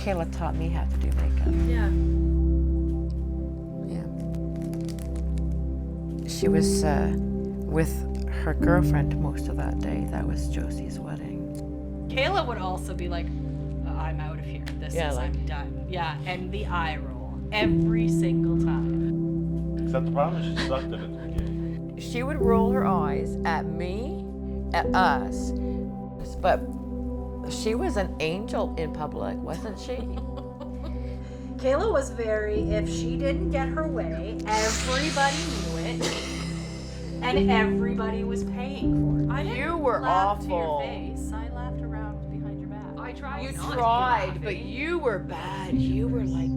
Kayla taught me how to do makeup. Yeah. Yeah. She was with her girlfriend most of that day. That was Josie's wedding. Kayla would also be like, I'm out of here. I'm done. Yeah, and the eye roll every single time. Except the problem is she sucked at it at the beginning. She would roll her eyes at me, at us, but she was an angel in public, wasn't she? Kayla was if she didn't get her way, everybody knew it, and everybody was paying for it. You were laugh to awful. your face. I laughed around behind your back. I tried. You tried, but you were bad. You were like...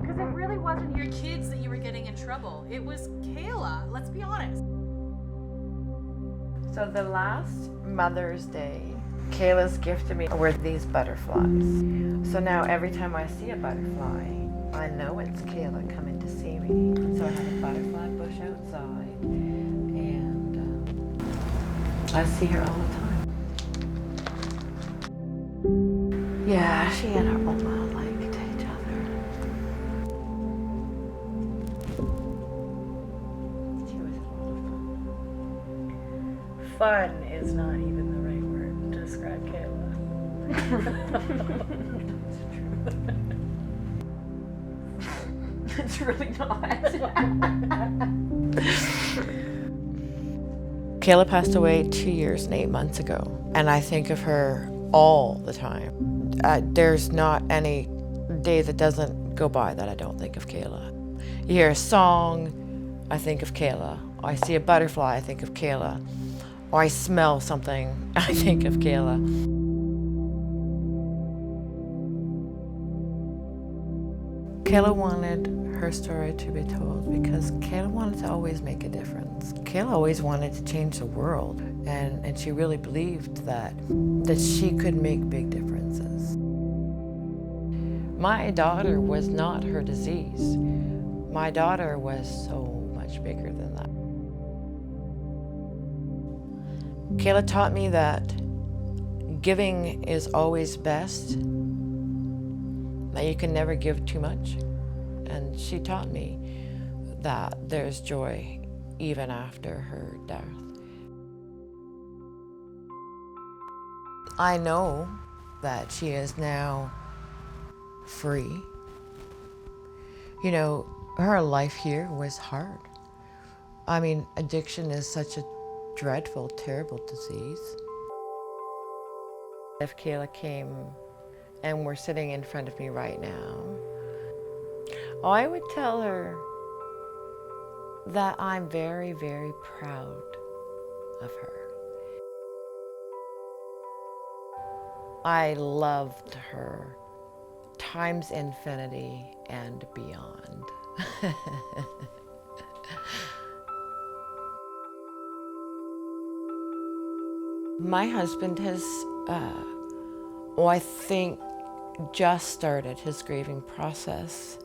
Because it really wasn't your kids that you were getting in trouble. It was Kayla. Let's be honest. So the last Mother's Day, Kayla's gift to me were these butterflies. So now every time I see a butterfly, I know it's Kayla coming to see me. So I have a butterfly bush outside, and I see her all the time. Yeah, she and her mama liked each other. She was a lot of fun. Fun is not even the right word to describe Kayla. It's really not. Kayla passed away 2 years and 8 months ago, and I think of her all the time. There's not any day that doesn't go by that I don't think of Kayla. You hear a song, I think of Kayla. I see a butterfly, I think of Kayla. Or I smell something, I think of Kayla. Kayla wanted her story to be told because Kayla wanted to always make a difference. Kayla always wanted to change the world, and she really believed that she could make big differences. My daughter was not her disease. My daughter was so much bigger than that. Kayla taught me that giving is always best, that you can never give too much. And she taught me that there's joy even after her death. I know that she is now free. You know, her life here was hard. I mean, addiction is such a dreadful, terrible disease. If Kayla came and were sitting in front of me right now, I would tell her that I'm very, very proud of her. I loved her times infinity and beyond. My husband has, I think, just started his grieving process.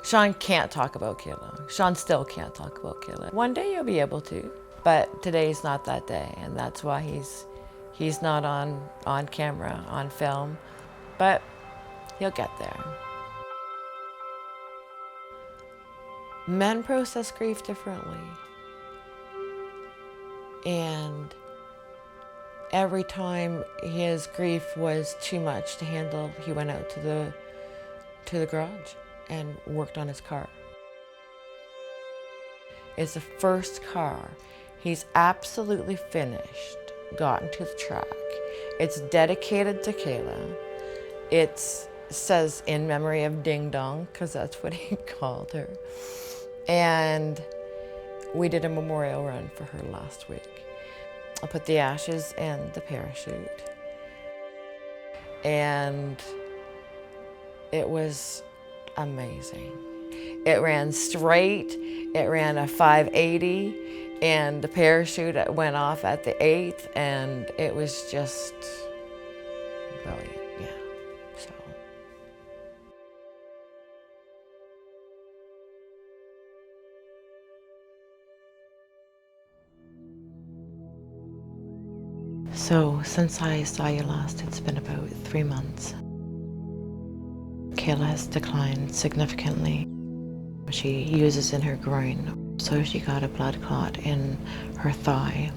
Sean can't talk about Kayla. Sean still can't talk about Kayla. One day you'll be able to, but today's not that day, and that's why he's not on camera, on film, but he'll get there. Men process grief differently. And every time his grief was too much to handle, he went out to the garage and worked on his car. It's the first car he's absolutely finished, gotten to the track. It's dedicated to Kayla. It says in memory of Ding Dong, because that's what he called her. And we did a memorial run for her last week. I put the ashes in the parachute. And it was amazing. It ran straight, it ran a 580, and the parachute went off at the 8th, and it was just brilliant, yeah. So. So since I saw you last, it's been about 3 months. Kayla has declined significantly. She uses in her groin, so she got a blood clot in her thigh.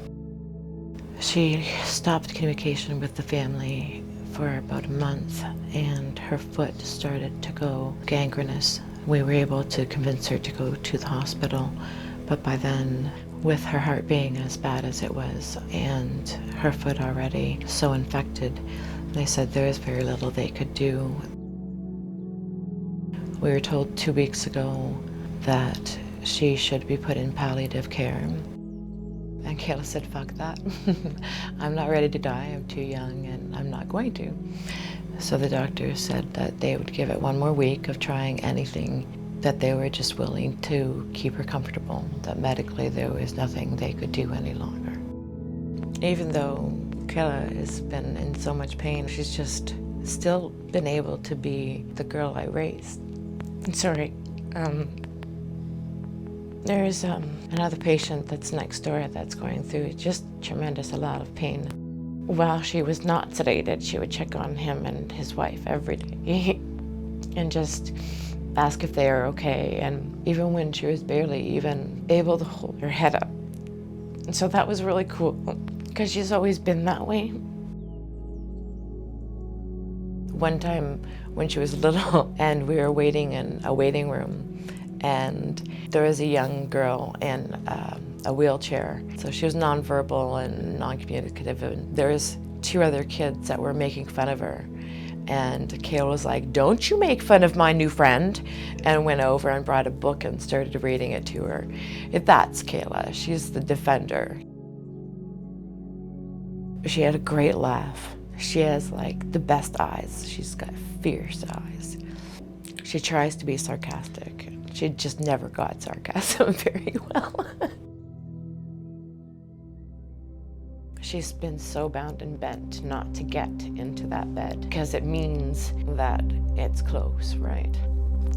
She stopped communication with the family for about a month, and her foot started to go gangrenous. We were able to convince her to go to the hospital, but by then, with her heart being as bad as it was and her foot already so infected, they said there was very little they could do. We were told 2 weeks ago that she should be put in palliative care. And Kayla said, fuck that. I'm not ready to die, I'm too young, and I'm not going to. So the doctor said that they would give it 1 more week of trying anything, that they were just willing to keep her comfortable, that medically there was nothing they could do any longer. Even though Kayla has been in so much pain, she's just still been able to be the girl I raised. Sorry. There's another patient that's next door that's going through just a lot of pain. While she was not sedated, she would check on him and his wife every day and just ask if they are okay, and even when she was barely even able to hold her head up. And so that was really cool, because she's always been that way. One time when she was little and we were waiting in a waiting room, and there was a young girl in a wheelchair. So she was nonverbal and non-communicative, and there was 2 other kids that were making fun of her. And Kayla was like, "Don't you make fun of my new friend," and went over and brought a book and started reading it to her. That's Kayla, she's the defender. She had a great laugh. She has like the best eyes. She's got fierce eyes. She tries to be sarcastic. She just never got sarcasm very well. She's been so bound and bent not to get into that bed, because it means that it's close, right?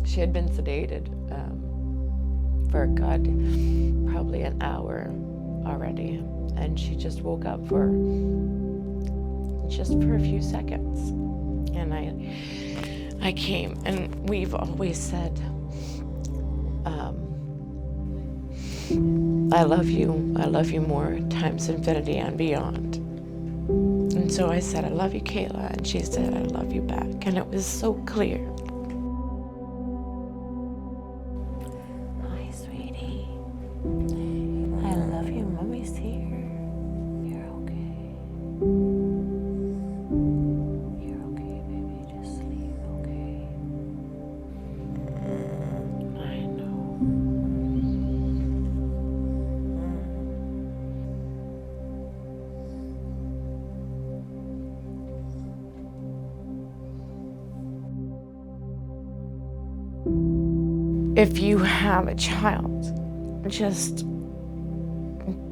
She had been sedated for, God, probably an hour already, and she just woke up for a few seconds. And I came, and we've always said, I love you more times infinity and beyond. And so I said, I love you, Kayla, and she said, I love you back, and it was so clear. Hi, sweetie. I love you, Mommy's here. You're okay. You're okay, baby, just sleep, okay? I know. If you have a child, just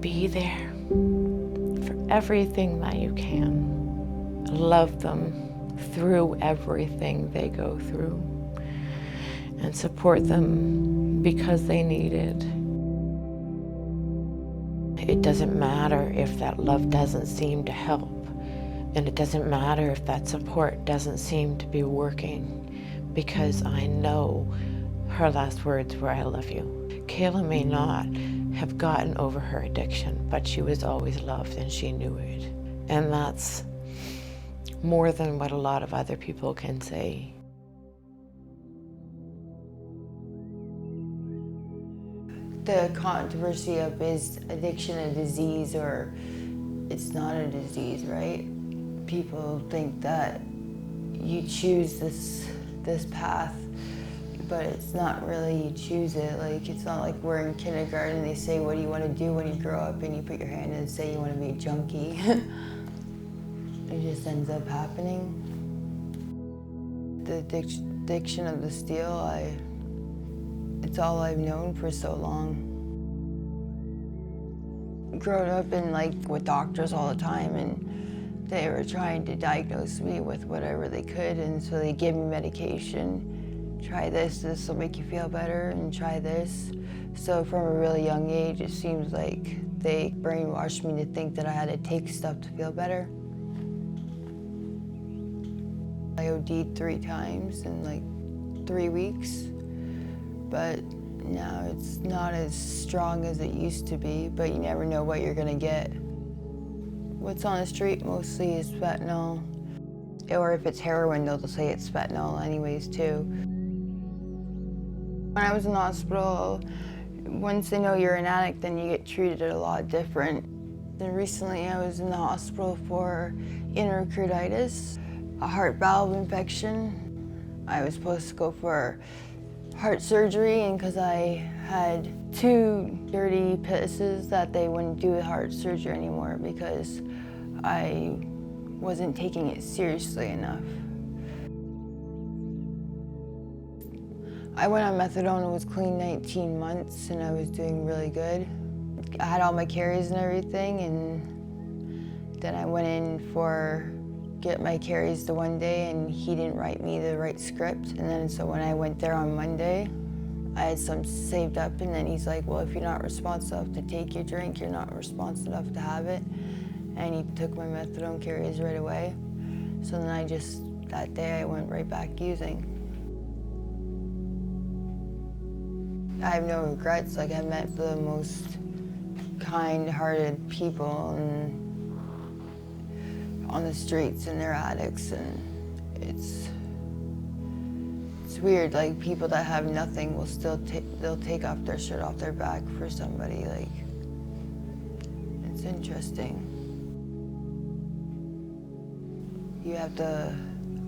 be there for everything that you can. Love them through everything they go through, and support them because they need it. It doesn't matter if that love doesn't seem to help, and it doesn't matter if that support doesn't seem to be working, because I know her last words were, I love you. Kayla may not have gotten over her addiction, but she was always loved and she knew it. And that's more than what a lot of other people can say. The controversy of, is addiction a disease or it's not a disease, right? People think that you choose this path, but it's not really you choose it. Like, it's not like we're in kindergarten and they say, what do you want to do when you grow up? And you put your hand in and say you want to be a junkie. It just ends up happening. The addiction of the steel, it's all I've known for so long. Growing up with doctors all the time, and they were trying to diagnose me with whatever they could, and so they give me medication. Try this will make you feel better, and try this. So from a really young age, it seems like They brainwashed me to think that I had to take stuff to feel better. I OD'd 3 times in like 3 weeks, but now it's not as strong as it used to be, but you never know what you're gonna get. What's on the street mostly is fentanyl, or if it's heroin, they'll say it's fentanyl anyways too. When I was in the hospital, once they know you're an addict, then you get treated a lot different. Then recently I was in the hospital for endocarditis, a heart valve infection. I was supposed to go for heart surgery, and because I had 2 dirty pisses that they wouldn't do heart surgery anymore because I wasn't taking it seriously enough. I went on methadone and was clean 19 months, and I was doing really good. I had all my carries and everything, and then I went in for get my carries the one day, and he didn't write me the right script. And then so when I went there on Monday, I had some saved up, and then he's like, well, if you're not responsible enough to take your drink, you're not responsible enough to have it. And he took my methadone carries right away. So then that day I went right back using. I have no regrets. Like, I met the most kind-hearted people on the streets, and they're addicts, and it's weird. Like, people that have nothing will still they'll take off their shirt off their back for somebody. Like, it's interesting. You have to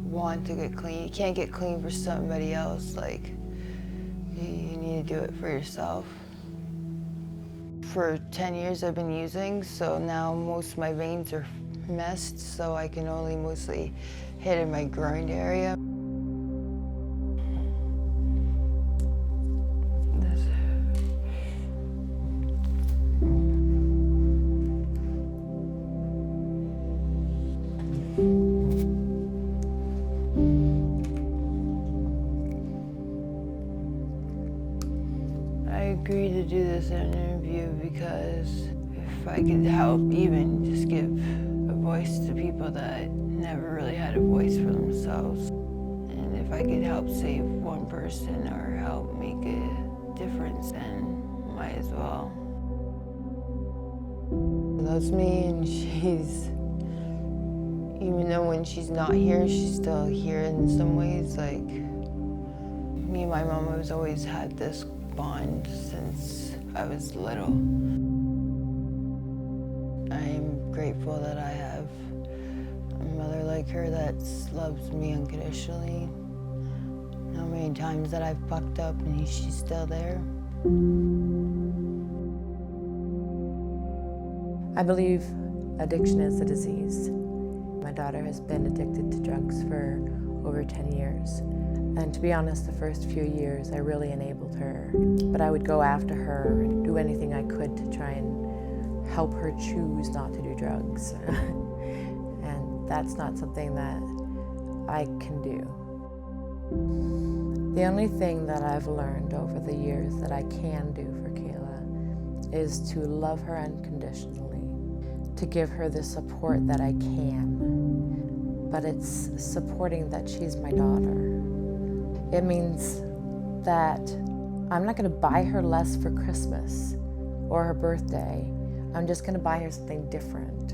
want to get clean. You can't get clean for somebody else. Like, you need to do it for yourself. For 10 years I've been using, so now most of my veins are messed, so I can only mostly hit in my groin area. I agreed to do this interview because if I could help even just give a voice to people that never really had a voice for themselves, and if I could help save one person or help make a difference, then might as well. She loves me, and she's, even though when she's not here, she's still here in some ways. Like, me and my mom has always had this bond since I was little. I'm grateful that I have a mother like her that loves me unconditionally. How many times that I've fucked up and she's still there. I believe addiction is a disease. My daughter has been addicted to drugs for over 10 years. And to be honest, the first few years I really enabled her. But I would go after her and do anything I could to try and help her choose not to do drugs. And that's not something that I can do. The only thing that I've learned over the years that I can do for Kayla is to love her unconditionally, to give her the support that I can. But it's supporting that she's my daughter. It means that I'm not going to buy her less for Christmas or her birthday. I'm just going to buy her something different.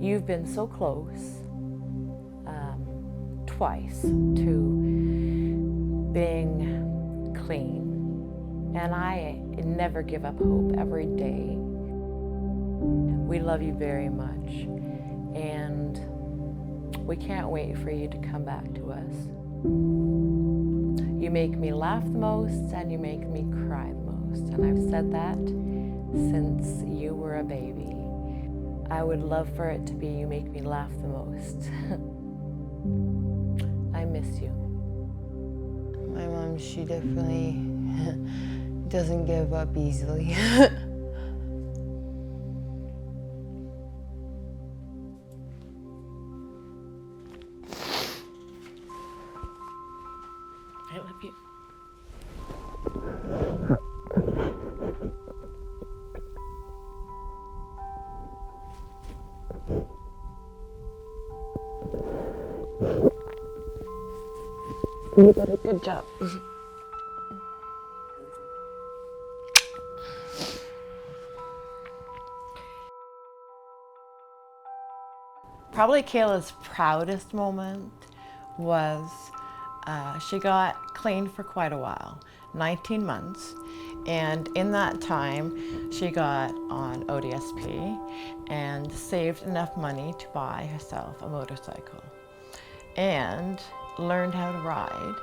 You've been so close twice to being clean, and I never give up hope every day. We love you very much, and we can't wait for you to come back to us. You make me laugh the most, and you make me cry the most, and I've said that since you were a baby. I would love for it to be you make me laugh the most. I miss you. My mom, she definitely doesn't give up easily. I love you. You did a good job. Probably Kayla's proudest moment was she got clean for quite a while, 19 months. And in that time, she got on ODSP and saved enough money to buy herself a motorcycle and learned how to ride.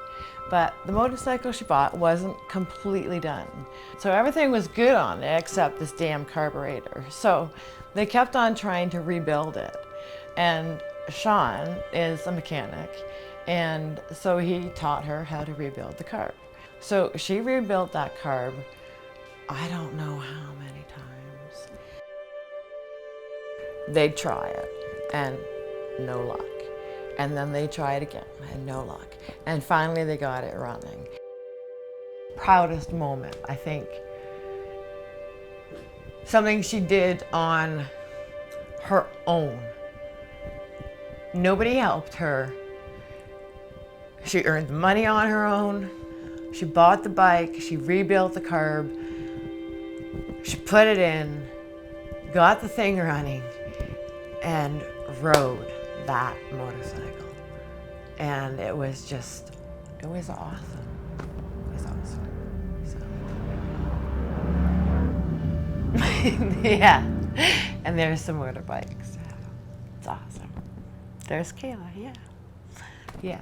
But the motorcycle she bought wasn't completely done. So everything was good on it except this damn carburetor. So they kept on trying to rebuild it. And Sean is a mechanic, and so he taught her how to rebuild the carb. So she rebuilt that carb, I don't know how many times. They'd try it, and no luck. And then they try it again, and no luck. And finally they got it running. Proudest moment, I think. Something she did on her own. Nobody helped her. She earned money on her own. She bought the bike, she rebuilt the carb, she put it in, got the thing running, and rode that motorcycle. And it was just, it was awesome. It was awesome. So. Yeah, and there's some motorbikes. It's awesome. There's Kayla, yeah. Yeah.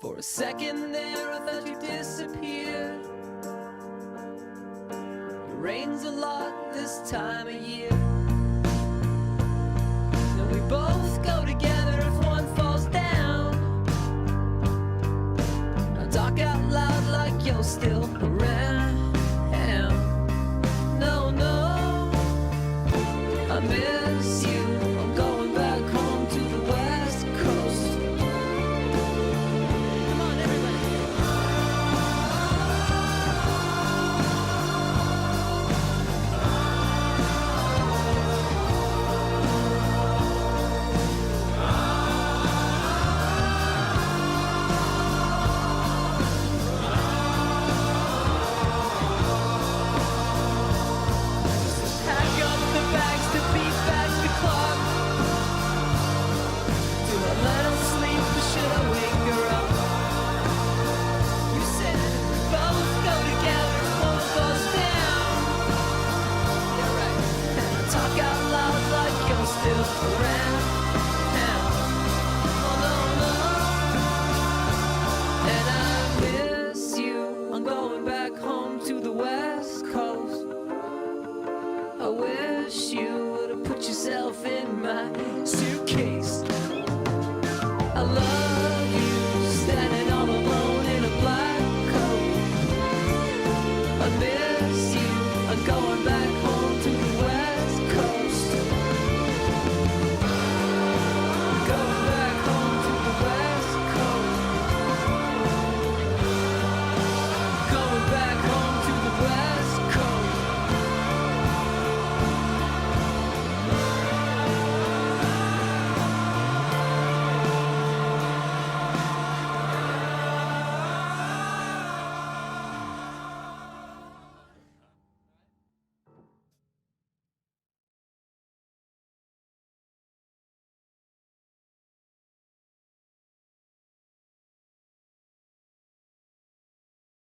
For a second there, I thought you disappeared. It rains a lot this time of year. And we both go together if one falls down. I talk out loud like you're still around.